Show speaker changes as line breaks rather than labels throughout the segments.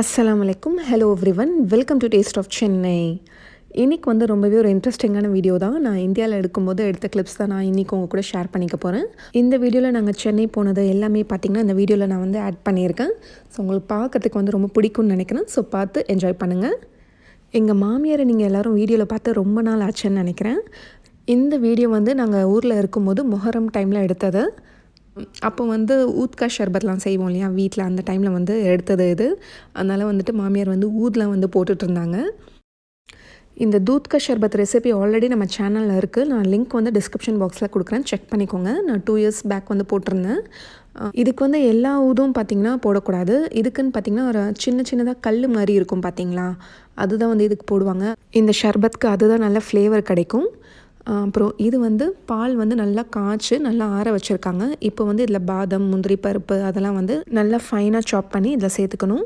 அஸ்ஸலாமு அலைக்கும். Hello everyone, welcome to taste of Chennai. இன்றைக்கி வந்து ரொம்பவே ஒரு இன்ட்ரெஸ்டிங்கான வீடியோ தான். நான் இந்தியாவில் எடுக்கும்போது எடுத்த கிளிப்ஸ் தான் நான் இன்றைக்கி உங்கள் கூட ஷேர் பண்ணிக்க போகிறேன். இந்த வீடியோவில் நாங்கள் சென்னை போனது எல்லாமே பார்த்திங்கன்னா இந்த வீடியோவில் நான் வந்து ஆட் பண்ணியிருக்கேன். ஸோ உங்களுக்கு பார்க்கறதுக்கு வந்து ரொம்ப பிடிக்கும்னு நினைக்கிறேன். ஸோ பார்த்து என்ஜாய் பண்ணுங்கள். எங்கள் மாமியாரை நீங்கள் எல்லோரும் வீடியோவில் பார்த்து ரொம்ப நாள் ஆச்சுன்னு நினைக்கிறேன். இந்த வீடியோ வந்து நாங்கள் ஊரில் இருக்கும்போது மொஹரம் டைமில் எடுத்தது. அப்போ வந்து ஊத்கா ஷர்பத்லாம் செய்வோம் இல்லையா வீட்டில், அந்த டைமில் வந்து எடுத்தது இது. அதனால் வந்துட்டு மாமியார் வந்து ஊதெலாம் வந்து போட்டுட்ருந்தாங்க. இந்த தூத்கா ஷர்பத் ரெசிபி ஆல்ரெடி நம்ம சேனலில் இருக்குது. நான் லிங்க் வந்து டிஸ்கிரிப்ஷன் பாக்ஸில் கொடுக்குறேன், செக் பண்ணிக்கோங்க. நான் 2 இயர்ஸ் பேக் வந்து போட்டிருந்தேன். இதுக்கு வந்து எல்லா ஊதும் பார்த்திங்கன்னா போடக்கூடாது. இதுக்குன்னு பார்த்திங்கன்னா ஒரு சின்னதாக கல் மாதிரி இருக்கும் பார்த்திங்களா, அதுதான் வந்து இதுக்கு போடுவாங்க. இந்த ஷர்பத்துக்கு அதுதான் நல்ல ஃப்ளேவர் கிடைக்கும். அப்புறம் இது வந்து பால் வந்து நல்லா காய்ச்சி நல்லா ஆற வச்சுருக்காங்க. இப்போ வந்து இதில் பாதம், முந்திரி பருப்பு அதெல்லாம் வந்து நல்லா ஃபைனாக சாப் பண்ணி இதில் சேர்த்துக்கணும்.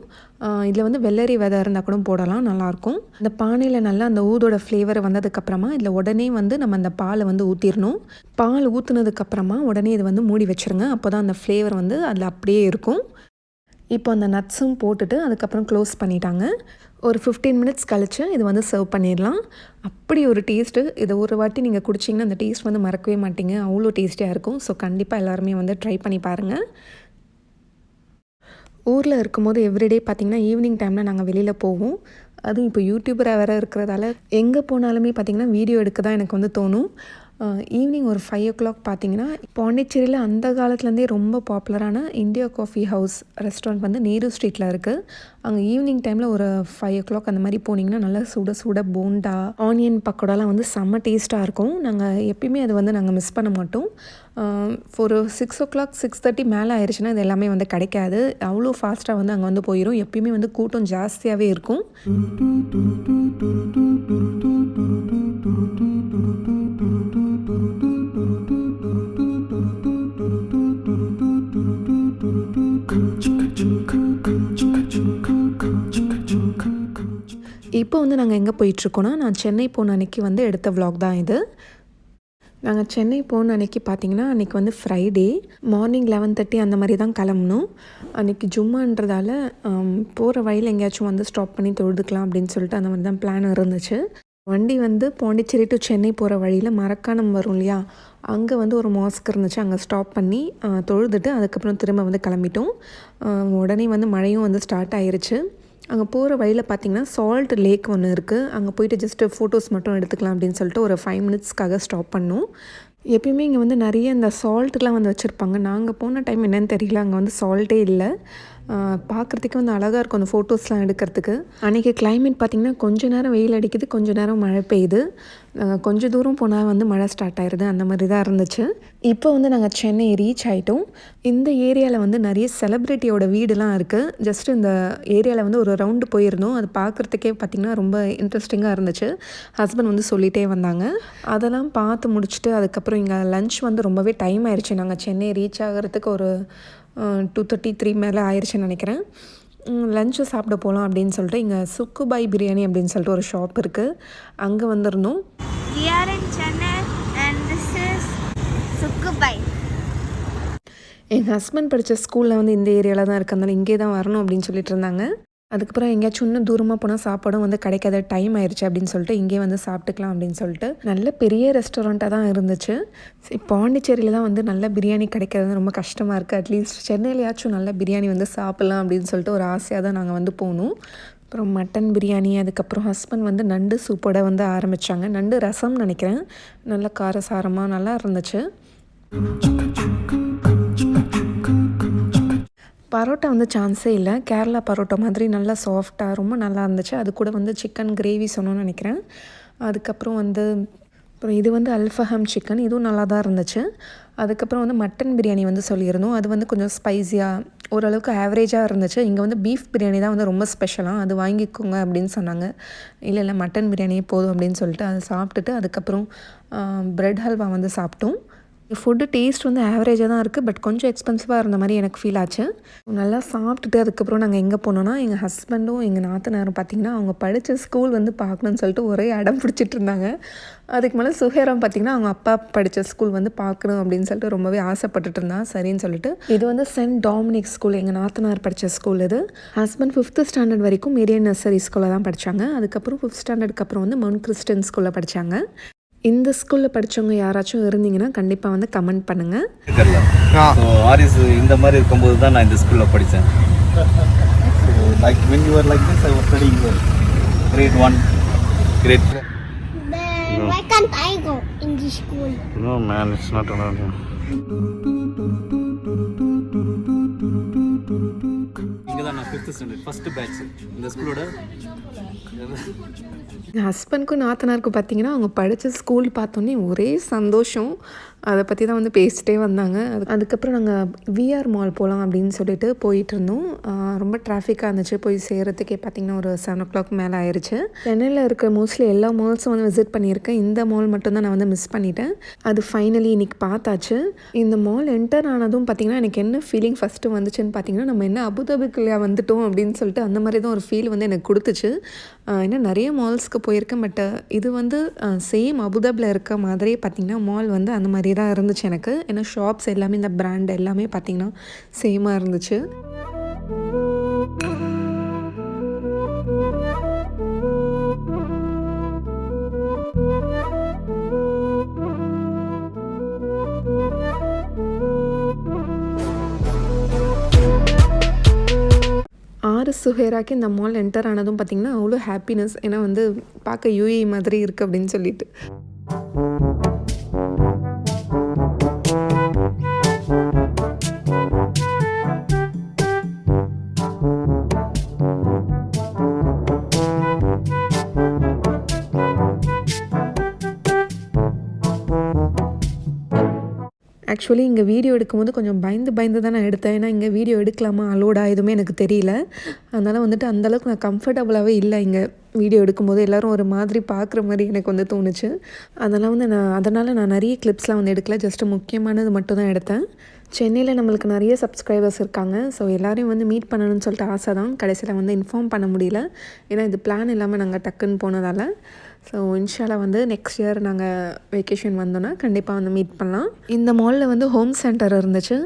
இதில் வந்து வெள்ளரி விதை இருந்தால் கூட போடலாம், நல்லாயிருக்கும். இந்த பானையில் நல்லா அந்த ஊதோட ஃப்ளேவர் வந்ததுக்கப்புறமா இதில் உடனே வந்து நம்ம அந்த பாலை வந்து ஊற்றிடணும். பால் ஊற்றுனதுக்கப்புறமா உடனே இது வந்து மூடி வச்சுருங்க. அப்போ தான் அந்த ஃப்ளேவர் வந்து அதில் அப்படியே இருக்கும். இப்போ அந்த நட்ஸும் போட்டுட்டு அதுக்கப்புறம் க்ளோஸ் பண்ணிட்டாங்க. ஒரு 15 மினிட்ஸ் கழித்து இது வந்து சர்வ் பண்ணிடலாம். அப்படி ஒரு டேஸ்ட்டு. இதை ஒரு வாட்டி நீங்கள் குடிச்சிங்கன்னா அந்த டேஸ்ட் வந்து மறக்கவே மாட்டீங்க, அவ்வளோ டேஸ்டியாக இருக்கும். ஸோ கண்டிப்பாக எல்லாருமே வந்து ட்ரை பண்ணி பாருங்கள். ஊரில் இருக்கும்போது எவ்ரிடே பார்த்திங்கன்னா ஈவினிங் டைமில் நாங்கள் வெளியில் போவோம். அதுவும் இப்போ யூடியூபராக வேறு இருக்கிறதால எங்கே போனாலுமே பார்த்திங்கன்னா வீடியோ எடுக்க தான் எனக்கு வந்து தோணும். ஈவினிங் ஒரு 5 o'clock பார்த்திங்கன்னா பாண்டிச்சேரியில் அந்த காலத்துலேருந்தே ரொம்ப பாப்புலரான இந்தியா காஃபி ஹவுஸ் ரெஸ்டாரண்ட் வந்து நேரு ஸ்ட்ரீட்டில் இருக்குது. அங்கே ஈவினிங் டைமில் ஒரு 5 o'clock அந்த மாதிரி போனீங்கன்னா நல்லா சுட போண்டா, ஆனியன் பக்கோடாலாம் வந்து செம்ம டேஸ்ட்டாக இருக்கும். நாங்கள் எப்பயுமே அது வந்து நாங்கள் மிஸ் பண்ண மாட்டோம். ஒரு 6 o'clock 6:30 மேலே ஆயிடுச்சுன்னா இது எல்லாமே வந்து கிடைக்காது. அவ்வளோ ஃபாஸ்ட்டாக வந்து அங்கே வந்து போயிடும். எப்பயுமே வந்து கூட்டம் ஜாஸ்தியாகவே இருக்கும். இப்போ வந்து நாங்கள் எங்கே போயிட்டுருக்கோன்னா, நான் சென்னை போன அன்றைக்கி வந்து எடுத்த விலாக் தான் இது. நாங்கள் சென்னை போன அன்றைக்கி பார்த்திங்கன்னா அன்றைக்கி வந்து ஃப்ரைடே மார்னிங் 11:30 அந்த மாதிரி தான் கிளம்பணும். அன்றைக்கி ஜும்மான்றதால போகிற வழியில் எங்கேயாச்சும் வந்து ஸ்டாப் பண்ணி தொழுதுக்கலாம் அப்படின்னு சொல்லிட்டு அந்த மாதிரி தான் பிளான் இருந்துச்சு. வண்டி வந்து பாண்டிச்சேரி டு சென்னை போகிற வழியில் மரக்காணம் வரும் இல்லையா, அங்கே வந்து ஒரு மாஸ்க் இருந்துச்சு. அங்கே ஸ்டாப் பண்ணி தொழுதுட்டு அதுக்கப்புறம் திரும்ப வந்து கிளம்பிட்டோம். உடனே வந்து மழையும் வந்து ஸ்டார்ட் ஆயிருச்சு. அங்கே போகிற வழியில் பார்த்திங்கன்னா சால்ட் லேக் ஒன்று இருக்குது. அங்கே போயிட்டு ஜஸ்ட்டு ஃபோட்டோஸ் மட்டும் எடுத்துக்கலாம் அப்படின்னு சொல்லிட்டு ஒரு 5 மினிட்ஸ்க்காக ஸ்டாப் பண்ணோம். எப்பயுமே இங்கே வந்து நிறைய இந்த சால்ட்டுலாம் வந்து வச்சுருப்பாங்க. நாங்கள் போன டைம் என்னென்னு தெரியல, அங்கே வந்து சால்ட்டே இல்லை. பார்க்குறதுக்கு வந்து அழகாக இருக்கும் அந்த ஃபோட்டோஸ்லாம் எடுக்கிறதுக்கு. அன்றைக்கி கிளைமேட் பார்த்திங்கன்னா கொஞ்சம் நேரம் வெயில் அடிக்குது, கொஞ்சம் நேரம் மழை பெய்யுது. கொஞ்சம் தூரம் போனால் வந்து மழை ஸ்டார்ட் ஆயிடுது, அந்த மாதிரி தான் இருந்துச்சு. இப்போ வந்து நாங்கள் சென்னை ரீச் ஆகிட்டோம். இந்த ஏரியாவில் வந்து நிறைய செலிப்ரிட்டியோட வீடுலாம் இருக்குது. ஜஸ்ட் இந்த ஏரியாவில் வந்து ஒரு ரவுண்டு போயிருந்தோம். அது பார்க்குறதுக்கே பார்த்திங்கன்னா ரொம்ப இன்ட்ரெஸ்டிங்காக இருந்துச்சு. ஹஸ்பண்ட் வந்து சொல்லிகிட்டே வந்தாங்க. அதெல்லாம் பார்த்து முடிச்சுட்டு அதுக்கப்புறம் இங்கே லன்ச் வந்து ரொம்பவே டைம் ஆயிடுச்சு. நாங்கள் சென்னை ரீச் ஆகிறதுக்கு ஒரு 2:33 மேலே ஆயிடுச்சுன்னு நினைக்கிறேன். லஞ்சு சாப்பிட போகலாம் அப்படின்னு சொல்லிட்டு இங்கே சுக்குபாய் பிரியாணி அப்படின்னு சொல்லிட்டு ஒரு ஷாப் இருக்குது, அங்கே வந்திருந்தோம். எங்கள் ஹஸ்பண்ட் படித்த ஸ்கூலில் வந்து இந்த ஏரியாவில் தான் இருக்குது, அதனால் இங்கே தான் வரணும் அப்படின்னு சொல்லிட்டு இருந்தாங்க. அதுக்கப்புறம் எங்கேயாச்சும் இன்னும் தூரமாக போனால் சாப்பாடும் வந்து கிடைக்காத டைம் ஆயிடுச்சு அப்படின்னு சொல்லிட்டு இங்கே வந்து சாப்பிட்டுக்கலாம் அப்படின்னு சொல்லிட்டு நல்ல பெரிய ரெஸ்டாரண்ட்டாக தான் இருந்துச்சு. பாண்டிச்சேரியில் தான் வந்து நல்ல பிரியாணி கிடைக்கிறது ரொம்ப கஷ்டமாக இருக்குது. அட்லீஸ்ட் சென்னையிலையாச்சும் நல்ல பிரியாணி வந்து சாப்பிட்லாம் அப்படின்னு சொல்லிட்டு ஒரு ஆசையாக தான் நாங்கள் வந்து போனோம். அப்புறம் மட்டன் பிரியாணி, அதுக்கப்புறம் ஹஸ்பண்ட் வந்து நண்டு சூப்போட வந்து ஆரம்பித்தாங்க. நண்டு ரசம் நினைக்கிறேன், நல்ல காரசாரமாக நல்லா இருந்துச்சு. பரோட்டா வந்து சான்ஸே இல்லை, கேரளா பரோட்டா மாதிரி நல்லா சாஃப்டாக ரொம்ப நல்லா இருந்துச்சு. அது கூட வந்து சிக்கன் கிரேவி சொன்னோன்னு நினைக்கிறேன். அதுக்கப்புறம் வந்து அப்புறம் இது வந்து அல்ஃபஹம் சிக்கன், இதுவும் நல்லா தான் இருந்துச்சு. அதுக்கப்புறம் வந்து மட்டன் பிரியாணி வந்து சொல்லியிருந்தோம். அது வந்து கொஞ்சம் ஸ்பைஸியாக ஓரளவுக்கு ஆவரேஜாக இருந்துச்சு. இங்கே வந்து பீஃப் பிரியாணி தான் வந்து ரொம்ப ஸ்பெஷலாக, அது வாங்கிக்கோங்க அப்படின்னு சொன்னாங்க. இல்லை மட்டன் பிரியாணியே போதும் அப்படின்னு சொல்லிட்டு அதை சாப்பிட்டுட்டு அதுக்கப்புறம் ப்ரெட் ஹல்வா வந்து சாப்பிட்டோம். ஃபுட்டு டேஸ்ட் வந்து ஆவரேஜாக தான் இருக்குது. பட் கொஞ்சம் எக்ஸ்பென்சிவாக இருந்த மாதிரி எனக்கு ஃபீல் ஆச்சு. நல்லா சாப்பிட்டுட்டு அதுக்கப்புறம் நாங்கள் எங்கே போனோன்னா, எங்கள் ஹஸ்பண்டும் எங்கள் நாத்தனாரும் பார்த்திங்கன்னா அவங்க படித்த ஸ்கூல் வந்து பார்க்கணுன்னு சொல்லிட்டு ஒரே அடம் பிடிச்சிட்டு இருந்தாங்க. அதுக்கு மேலே சுஹேரம் பார்த்திங்கன்னா அவங்க அப்பா படித்த ஸ்கூல் வந்து பார்க்கணும் அப்படின்னு சொல்லிட்டு ரொம்பவே ஆசைப்பட்டுட்டு இருந்தான். சரின்னு சொல்லிட்டு இது வந்து சென்ட் டாமினிக் ஸ்கூல், எங்கள் நாத்தனார் படித்த ஸ்கூல் இது. ஹஸ்பண்ட் 5th ஸ்டாண்டர்ட் வரைக்கும் மீடியம் நர்சரி ஸ்கூலில் தான் படித்தாங்க. அதுக்கப்புறம் 5th ஸ்டாண்டர்டுக்கு அப்புறம் வந்து மவுண்ட் கிறிஸ்டியன் ஸ்கூலில் படித்தாங்க. இந்த ஸ்கூலில் படித்தவங்க யாராச்சும் இருந்தீங்கன்னா கண்டிப்பாக வந்து கமெண்ட் பண்ணுங்கள்.
ஆரிஸ் இந்த மாதிரி இருக்கும்போது தான் நான் இந்த ஸ்கூலில் படித்தேன். Like when you were like this I was studying grade 1 grade 2.
Then why can't I go in this school?
No man, it's not allowed. இங்கே தான் நான் 5th ஸ்டாண்டர்ட் ஃபஸ்ட்டு பேட்ச் இந்த ஸ்கூலோட.
என் ஹஸ்பண்ட்க்கும் நாத்தனாருக்கும் பார்த்தீங்கன்னா அவங்க படித்த ஸ்கூல் பார்த்தோன்னே ஒரே சந்தோஷம். அதை பற்றி தான் வந்து பேசிட்டே வந்தாங்க. அதுக்கப்புறம் நாங்கள் விஆர் மால் போகலாம் அப்படின்னு சொல்லிட்டு போயிட்டுருந்தோம். ரொம்ப டிராஃபிக்காக இருந்துச்சு. போய் சேர்கிறதுக்கே பார்த்திங்கன்னா ஒரு 7 o'clock மேலே ஆயிடுச்சு. சென்னையில் இருக்க மோஸ்ட்லி எல்லா மால்ஸும் வந்து விசிட் பண்ணியிருக்கேன். இந்த மால் மட்டும்தான் நான் வந்து மிஸ் பண்ணிட்டேன். அது ஃபைனலி இன்றைக்கி பார்த்தாச்சு. இந்த மால் என்டர் ஆனதும் பார்த்திங்கன்னா எனக்கு என்ன ஃபீலிங் ஃபஸ்ட்டு வந்துச்சுன்னு பார்த்திங்கன்னா, நம்ம என்ன அபுதாபிக்குள்ளே வந்துட்டோம் அப்படின்னு சொல்லிட்டு அந்த மாதிரி தான் ஒரு ஃபீல் வந்து எனக்கு கொடுத்துச்சு. ஏன்னா நிறைய மால்ஸ்க்கு போயிருக்கேன். பட் இது வந்து சேம் அபுதாபியில் இருக்க மாதிரியே பார்த்திங்கன்னா மால் வந்து அந்த மாதிரி தான் இருந்துச்சு எனக்கு. ஏன்னா ஷாப்ஸ் எல்லாமே இந்த பிராண்ட் எல்லாமே பார்த்திங்கன்னா சேமாக இருந்துச்சு. சுஹேராக்கு இந்த மால் என்டர் ஆனதும் பார்த்திங்கன்னா அவ்வளோ ஹாப்பினஸ். ஏன்னா வந்து பார்க்க யூஏ மாதிரி இருக்குது அப்படின்னு சொல்லிட்டு. ஆக்சுவலி இங்கே வீடியோ எடுக்கும்போது கொஞ்சம் பயந்து தான் நான் எடுத்தேன். ஏன்னா இங்கே வீடியோ எடுக்கலாமா அலோடா எதுவுமே எனக்கு தெரியல. அதனால் வந்துட்டு அந்தளவுக்கு நான் கம்ஃபர்டபுளாகவே இல்லை. இங்கே வீடியோ எடுக்கும்போது எல்லோரும் ஒரு மாதிரி பார்க்குற மாதிரி எனக்கு வந்து தோணுச்சு. அதனால் நான் நிறைய கிளிப்ஸ்லாம் வந்து எடுக்கல. ஜஸ்ட்டு முக்கியமானது மட்டும் தான் எடுத்தேன். சென்னையில் நம்மளுக்கு நிறைய சப்ஸ்கிரைபர்ஸ் இருக்காங்க. ஸோ எல்லோரையும் வந்து மீட் பண்ணணும்னு சொல்லிட்டு ஆசை தான். கடைசியில் வந்து இன்ஃபார்ம் பண்ண முடியல. ஏன்னா இது பிளான் இல்லாமல் நாங்கள் டக்குன்னு போனதால். ஸோ இன்ஷால்லா வந்து நெக்ஸ்ட் இயர் நாங்கள் வெக்கேஷன் வந்தோன்னா கண்டிப்பாக வந்து மீட் பண்ணலாம். இந்த மாலில் வந்து ஹோம் சென்டர் இருந்துச்சு.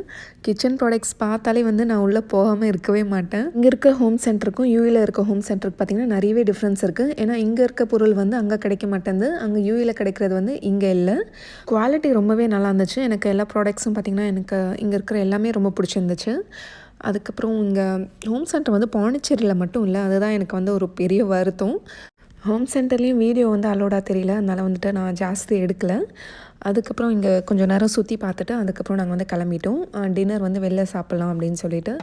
கிச்சன் ப்ராடக்ட்ஸ் பார்த்தாலே வந்து நான் உள்ளே போகாமல் இருக்கவே மாட்டேன். இங்கே இருக்க ஹோம் சென்டருக்கும் யூஏயில் இருக்க ஹோம் சென்டருக்கு பார்த்திங்கன்னா நிறையவே டிஃப்ரென்ஸ் இருக்குது. ஏன்னா இங்கே இருக்க பொருள் வந்து அங்கே கிடைக்க மாட்டேங்குது. அங்கே யூஏயில் கிடைக்கிறது வந்து இங்கே இல்லை. குவாலிட்டி ரொம்பவே நல்லா இருந்துச்சு. எனக்கு எல்லா ப்ராடக்ட்ஸும் பார்த்திங்கன்னா எனக்கு இங்கே இருக்கிற எல்லாமே ரொம்ப பிடிச்சிருந்துச்சு. அதுக்கப்புறம் இங்கே ஹோம் சென்டர் வந்து பாண்டிச்சேரியில் மட்டும் இல்லை. அதுதான் எனக்கு வந்து ஒரு பெரிய வருத்தம். ஹோம் சென்டர்லேயும் வீடியோ வந்து அலோடாக தெரியல. அதனால் வந்துட்டு நான் ஜாஸ்தி எடுக்கலை. அதுக்கப்புறம் இங்கே கொஞ்சம் நேரம் சுற்றி பார்த்துட்டு அதுக்கப்புறம் நாங்கள் வந்து கிளம்பிட்டோம். டின்னர் வந்து வெளில சாப்பிட்லாம் அப்படின்னு சொல்லிட்டு.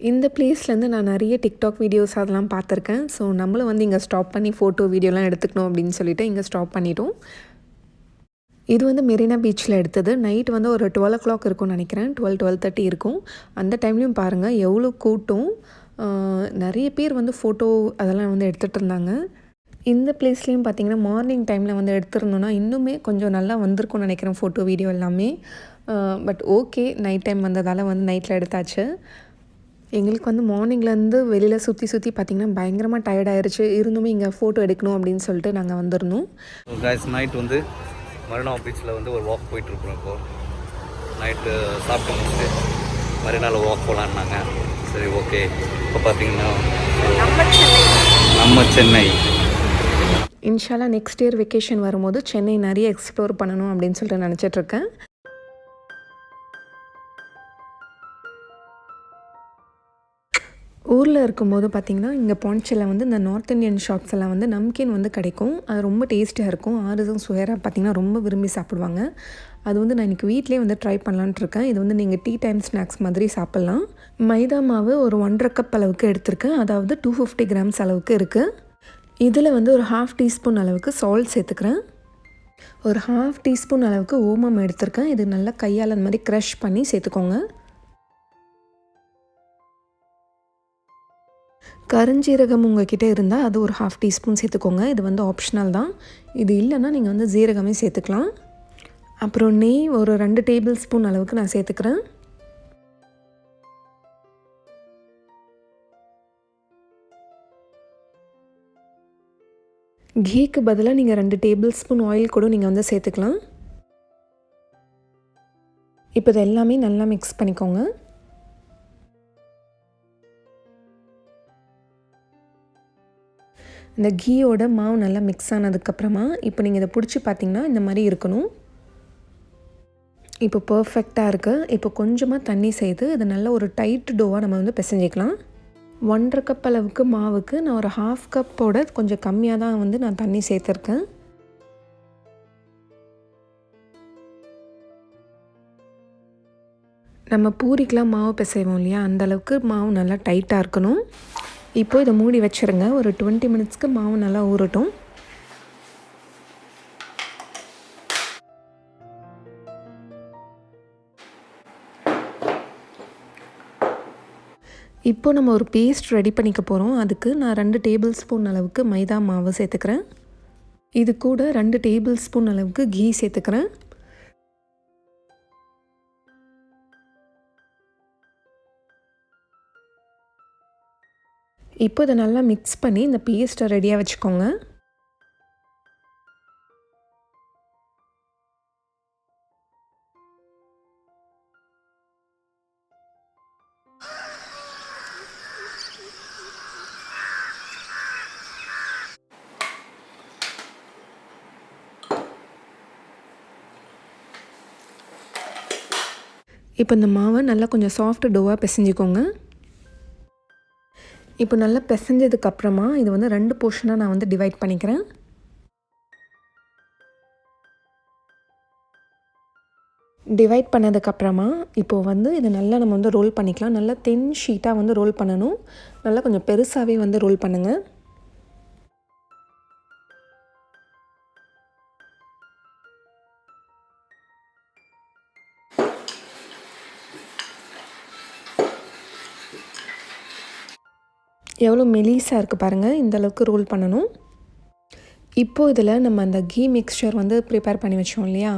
இந்த பிளேஸ்லேருந்து நான் நிறைய டிக்டாக் வீடியோஸ் அதெல்லாம் பார்த்துருக்கேன். ஸோ நம்மளும் வந்து இங்கே ஸ்டாப் பண்ணி ஃபோட்டோ வீடியோலாம் எடுத்துக்கணும் அப்படின்னு சொல்லிட்டு இங்கே ஸ்டாப் பண்ணிட்டோம். இது வந்து மெரினா பீச்சில் எடுத்தது. நைட் வந்து ஒரு 12 o'clock இருக்கும்னு நினைக்கிறேன். 12:30 இருக்கும். அந்த டைம்லேயும் பாருங்கள் எவ்வளோ கூட்டம். நிறைய பேர் வந்து ஃபோட்டோ அதெல்லாம் வந்து எடுத்துகிட்டு இருந்தாங்க. இந்த பிளேஸ்லேயும் பார்த்திங்கன்னா மார்னிங் டைமில் வந்து எடுத்துருந்தோன்னா இன்னுமே கொஞ்சம் நல்லா வந்திருக்கும்னு நினைக்கிறேன் ஃபோட்டோ வீடியோ எல்லாமே. பட் ஓகே, நைட் டைம் வந்ததால் வந்து நைட்டில் எடுத்தாச்சு. எங்களுக்கு வந்து மார்னிங்லேருந்து வெளியில் சுற்றி பார்த்திங்கன்னா பயங்கரமாக டயர்டாயிருச்சு. இருந்துமே இங்கே ஃபோட்டோ எடுக்கணும் அப்படின்னு சொல்லிட்டு நாங்கள் வந்திருந்தோம்.
கைஸ் நைட் வந்து மரினா பீச்சில் வந்து ஒரு வாக் போயிட்டுருக்குறோம். இப்போது நைட்டு சாப்பிட்டு முடிச்சுட்டு மரினாவில் வாக் போகலான்னாங்க. சரி ஓகே. இப்போ பார்த்திங்கன்னா நம்ம சென்னை.
இன்ஷால்லா நெக்ஸ்ட் இயர் வெக்கேஷன் வரும்போது சென்னை நிறைய எக்ஸ்ப்ளோர் பண்ணணும் அப்படின்னு சொல்லிட்டு நினச்சிட்ருக்கேன். ஊரில் இருக்கும்போது பார்த்திங்கன்னா இங்கே பாண்டிச்சேரியில் வந்து இந்த நார்த் இந்தியன் ஷாப்ஸ் எல்லாம் வந்து நம்கீன் வந்து கிடைக்கும். அது ரொம்ப டேஸ்டியாக இருக்கும். ஆரிஸும் சுயரா பார்த்திங்கன்னா ரொம்ப விரும்பி சாப்பிடுவாங்க. அது வந்து நான் இன்றைக்கி வீட்டிலே வந்து ட்ரை பண்ணலான்ட்டு இருக்கேன். இது வந்து நீங்கள் டீ டைம் ஸ்நாக்ஸ் மாதிரி சாப்பிட்லாம். மைதா மாவு ஒரு 1.5 கப் அளவுக்கு எடுத்திருக்கேன். அதாவது 250 கிராம்ஸ் அளவுக்கு இருக்குது. இதில் வந்து ஒரு 1/2 டீஸ்பூன் அளவுக்கு சால்ட் சேர்த்துக்கிறேன். ஒரு 1/2 டீஸ்பூன் அளவுக்கு ஓமம் எடுத்திருக்கேன். இது நல்லா கையால் அந்த மாதிரி க்ரஷ் பண்ணி சேர்த்துக்கோங்க. கருஞ்சீரகம் உங்கள்கிட்ட இருந்தால் அது ஒரு 1/2 டீஸ்பூன் சேர்த்துக்கோங்க. இது வந்து ஆப்ஷனல் தான். இது இல்லைன்னா நீங்கள் வந்து ஜீரகமே சேர்த்துக்கலாம். அப்புறம் நெய் ஒரு 2 டேபிள் ஸ்பூன் அளவுக்கு நான் சேர்த்துக்கிறேன். கீக்கு பதிலாக நீங்கள் 2 டேபிள் ஸ்பூன் ஆயில் கூட நீங்கள் வந்து சேர்த்துக்கலாம். இப்போ இது எல்லாமே நல்லா மிக்ஸ் பண்ணிக்கோங்க. இந்த கீயோட மாவு நல்லா மிக்ஸ் ஆனதுக்கப்புறமா இப்போ நீங்கள் இதை பிடிச்சி பார்த்தீங்கன்னா இந்த மாதிரி இருக்கணும். இப்போ பர்ஃபெக்டாக இருக்குது. இப்போ கொஞ்சமாக தண்ணி சேர்த்து இது நல்ல ஒரு டைட் டோவாக நம்ம வந்து பிசைஞ்சிக்கலாம். 1.5 கப் அளவுக்கு மாவுக்கு நான் ஒரு 1/2 கப்போட கொஞ்சம் கம்மியாக தான் வந்து நான் தண்ணி சேர்த்துருக்கேன். நம்ம பூரிக்கெலாம் மாவு பிசைவோம் இல்லையா, அந்தளவுக்கு மாவு நல்லா டைட்டாக இருக்கணும். இப்போ இதை மூடி வச்சுருங்க. ஒரு 20 மினிட்ஸ்க்கு மாவு நல்லா ஊறட்டும். இப்போ நம்ம ஒரு பேஸ்ட் ரெடி பண்ணிக்க போகிறோம். அதுக்கு நான் 2 டேபிள் ஸ்பூன் அளவுக்கு மைதா மாவு சேர்த்துக்கிறேன். இது கூட 2 டேபிள் ஸ்பூன் அளவுக்கு கீ சேர்த்துக்கிறேன். இப்போ இதை நல்லா மிக்ஸ் பண்ணி இந்த பேஸ்ட்டை ரெடியாக வச்சுக்கோங்க. இப்போ இந்த மாவை நல்லா கொஞ்சம் சாஃப்ட் டோவாக பிசைஞ்சிக்கோங்க. இப்போ நல்லா பிசைஞ்சதுக்கப்புறமா இது வந்து 2 போர்ஷனாக நான் வந்து டிவைட் பண்ணிக்கிறேன். டிவைட் பண்ணதுக்கப்புறமா இப்போது வந்து இது நல்லா நம்ம வந்து ரோல் பண்ணிக்கலாம். நல்லா தின் ஷீட்டாக வந்து ரோல் பண்ணணும். நல்லா கொஞ்சம் பெருசாகவே வந்து ரோல் பண்ணுங்கள். எவ்வளோ மெலிசாக இருக்குது பாருங்கள். இந்தளவுக்கு ரோல் பண்ணணும். இப்போது இதில் நம்ம அந்த கீ மிக்ஸ்சர் வந்து ப்ரிப்பேர் பண்ணி வச்சோம் இல்லையா,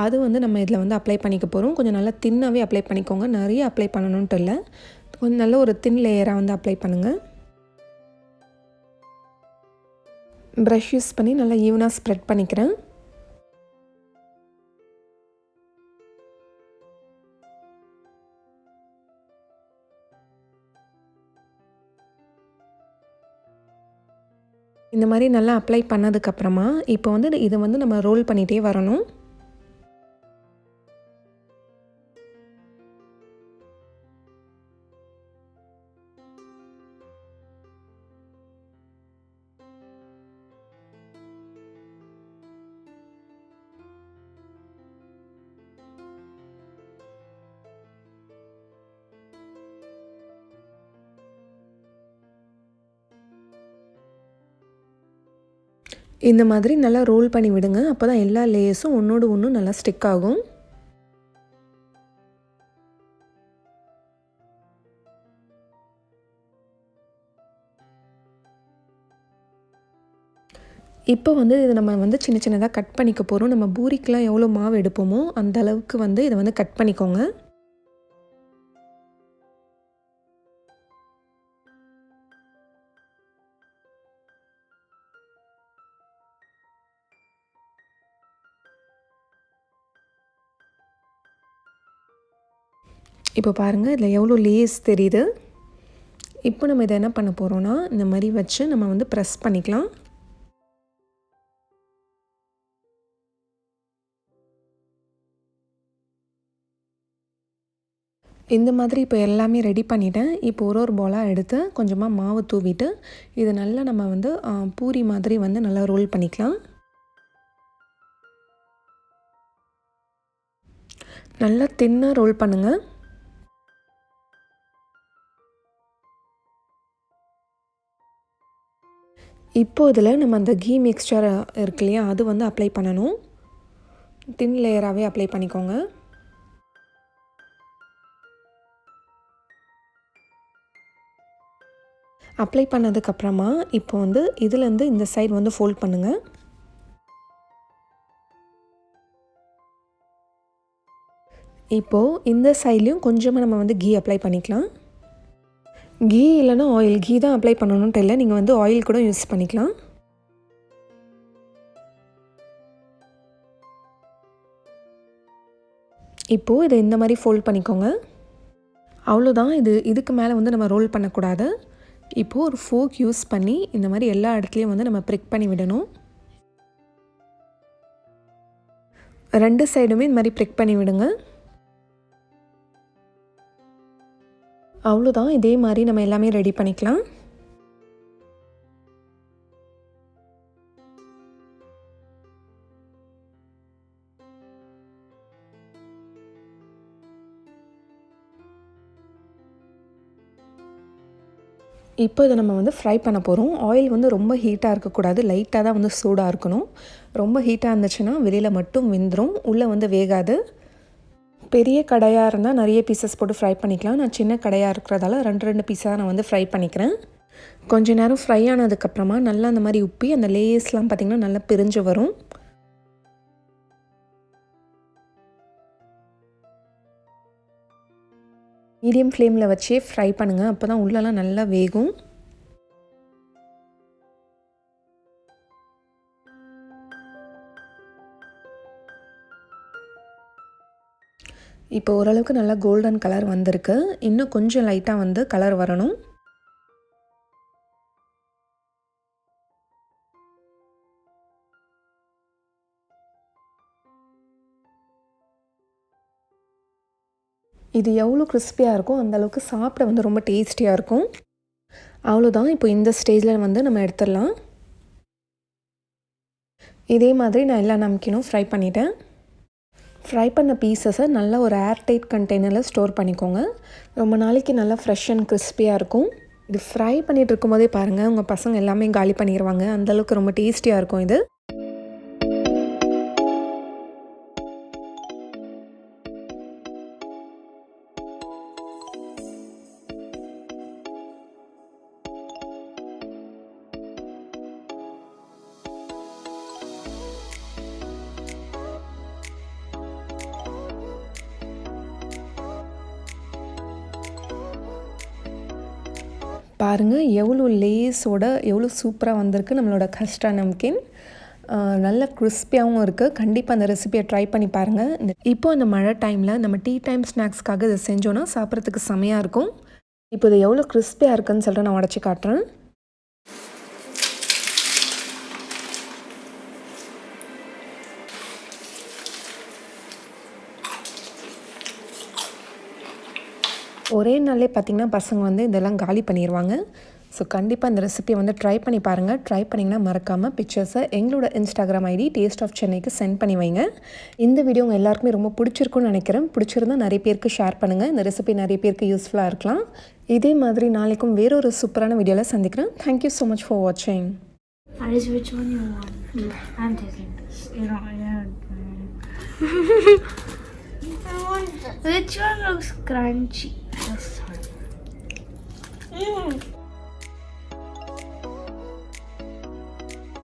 அது வந்து நம்ம இதில் வந்து அப்ளை பண்ணிக்க போகிறோம். கொஞ்சம் நல்லா தின்னாகவே அப்ளை பண்ணிக்கோங்க. நிறைய அப்ளை பண்ணணுன்ட்டு இல்லை, கொஞ்சம் நல்ல ஒரு தின் லேயராக வந்து அப்ளை பண்ணுங்கள். ப்ரஷ் யூஸ் பண்ணி நல்லா ஈவனாக ஸ்ப்ரெட் பண்ணிக்கிறேன். இந்த மாதிரி நல்லா அப்ளை பண்ணதுக்கப்புறமா இப்போ வந்து இதை வந்து நம்ம ரோல் பண்ணிகிட்டே வரணும். இந்த மாதிரி நல்லா ரோல் பண்ணி விடுங்க. அப்போ தான் எல்லா லேயர்ஸும் ஒன்றோடு ஒன்று நல்லா ஸ்டிக் ஆகும். இப்போ வந்து இது நம்ம வந்து சின்ன சின்னதாக கட் பண்ணிக்க போகிறோம். நம்ம பூரிக்கெலாம் எவ்வளோ மாவு எடுப்போமோ அந்த அளவுக்கு வந்து இதை வந்து கட் பண்ணிக்கோங்க. இப்போ பாருங்கள், இதில் எவ்வளோ லேஸ் தெரியுது. இப்போ நம்ம இதை என்ன பண்ண போகிறோன்னா, இந்த மாதிரி வச்சு நம்ம வந்து ப்ரெஸ் பண்ணிக்கலாம். இந்த மாதிரி இப்போ எல்லாமே ரெடி பண்ணிட்டேன். இப்போ ஒரு பாலாக எடுத்து கொஞ்சமாக மாவு தூவிட்டு இது நல்லா நம்ம வந்து பூரி மாதிரி வந்து நல்லா ரோல் பண்ணிக்கலாம். நல்லா தின்னாக ரோல் பண்ணுங்கள். இப்போ இதில் நம்ம அந்த கீ மிக்ஸ்சர் இருக்கு இல்லையா, அது வந்து அப்ளை பண்ணணும். தின் லேயராகவே அப்ளை பண்ணிக்கோங்க. அப்ளை பண்ணதுக்கப்புறமா இப்போ வந்து இதுலேருந்து இந்த சைடு வந்து ஃபோல்ட் பண்ணுங்கள். இப்போது இந்த சைட்லேயும் கொஞ்சமாக நம்ம வந்து கீ அப்ளை பண்ணிக்கலாம். கீ இல்லைன்னா ஆயில், கீ தான் அப்ளை பண்ணணுன்ட்டு இல்லை, நீங்கள் வந்து ஆயில் கூட யூஸ் பண்ணிக்கலாம். இப்போது இதை இந்த மாதிரி ஃபோல்ட் பண்ணிக்கோங்க. அவ்வளோதான். இதுக்கு மேலே வந்து நம்ம ரோல் பண்ணக்கூடாது. இப்போது ஒரு ஃபோக் யூஸ் பண்ணி இந்த மாதிரி எல்லா இடத்துலையும் வந்து நம்ம ப்ரிக் பண்ணி விடணும். 2 சைடுமே இந்த மாதிரி ப்ரிக் பண்ணி விடுங்க. அவ்வளோதான். இதே மாதிரி நம்ம எல்லாமே ரெடி பண்ணிக்கலாம். இப்போ இதை நம்ம வந்து ஃப்ரை பண்ண போகிறோம். ஆயில் வந்து ரொம்ப ஹீட்டாக இருக்கக்கூடாது, லைட்டாக தான் வந்து சூடாக இருக்கணும். ரொம்ப ஹீட்டாக இருந்துச்சுன்னா வெளியில் மட்டும் வெந்துடும், உள்ளே வந்து வேகாது. பெரிய கடாயாக இருந்தால் நிறைய பீசஸ் போட்டு ஃப்ரை பண்ணிக்கலாம். நான் சின்ன கடாயாக இருக்கிறதால 2 பீஸாக நான் வந்து ஃப்ரை பண்ணிக்கிறேன். கொஞ்ச நேரம் ஃப்ரை ஆனதுக்கப்புறமா நல்லா அந்த மாதிரி உப்பி அந்த லேயர்ஸ்லாம் பார்த்திங்கன்னா நல்லா பிரிஞ்சு வரும். மீடியம் ஃப்ளேமில் வச்சே ஃப்ரை பண்ணுங்கள், அப்போ தான் உள்ளெல்லாம் நல்லா வேகும். இப்போ ஓரளவுக்கு நல்லா கோல்டன் கலர் வந்திருக்கு. இன்னும் கொஞ்சம் லைட்டாக வந்து கலர் வரணும். இது எவ்வளோ கிறிஸ்பியாக இருக்கும் அந்தளவுக்கு சாப்பிட வந்து ரொம்ப டேஸ்டியாக இருக்கும். அவ்வளோதான். இப்போ இந்த ஸ்டேஜில் வந்து நம்ம எடுத்துடலாம். இதே மாதிரி நான் எல்லா நமக்கீனும் ஃப்ரை பண்ணிட்டேன். ஃப்ரை பண்ண பீசஸை நல்லா ஒரு ஏர்டைட் கண்டெய்னரில் ஸ்டோர் பண்ணிக்கோங்க. ரொம்ப நாளைக்கு நல்லா ஃப்ரெஷ் அண்ட் கிறிஸ்பியாக இருக்கும். இது ஃப்ரை பண்ணிகிட்டு இருக்கும்போதே பாருங்கள், உங்கள் பசங்க எல்லாமே காலி பண்ணிடுவாங்க, அந்தளவுக்கு ரொம்ப டேஸ்டியாக இருக்கும் இது. பாருங்கள் எவ்வளோ லேஸோட எவ்வளோ சூப்பராக வந்திருக்கு நம்மளோட கஸ்டா நமக்கீன். நல்ல கிறிஸ்பியாகவும் இருக்குது. கண்டிப்பாக அந்த ரெசிபியை ட்ரை பண்ணி பாருங்கள். இப்போ இந்த மழை டைமில் நம்ம டீ டைம் ஸ்நாக்ஸ்க்காக இதை செஞ்சோன்னா சாப்பிட்றதுக்கு செமையாக இருக்கும். இப்போ இது எவ்வளோ கிறிஸ்பியாக இருக்குதுன்னு சொல்லிட்டு நான் உடச்சி காட்டுறேன். ஒரே நாள்லே பார்த்திங்கன்னா பசங்க வந்து இதெல்லாம் காலி பண்ணிடுவாங்க. ஸோ கண்டிப்பாக இந்த ரெசிபியை வந்து ட்ரை பண்ணி பாருங்கள். ட்ரை பண்ணிங்கன்னா மறக்காமல் பிக்சர்ஸை எங்களோட இன்ஸ்டாகிராம் ஐடி டேஸ்ட் ஆஃப் சென்னைக்கு சென்ட் பண்ணி வைங்க. இந்த வீடியோ உங்கள் எல்லாருக்குமே ரொம்ப பிடிச்சிருக்குன்னு நினைக்கிறேன். பிடிச்சிருந்தா நிறைய பேருக்கு ஷேர் பண்ணுங்கள். இந்த ரெசிபி நிறைய பேருக்கு யூஸ்ஃபுல்லாக இருக்கலாம். இதே மாதிரி நாளைக்கும் வேறொரு சூப்பரான வீடியோவில் சந்திக்கிறேன். தேங்க்யூ ஸோ மச் ஃபார் வாட்சிங்.
Which one you want? I'm taking this. You don't. Which one looks crunchy? This one.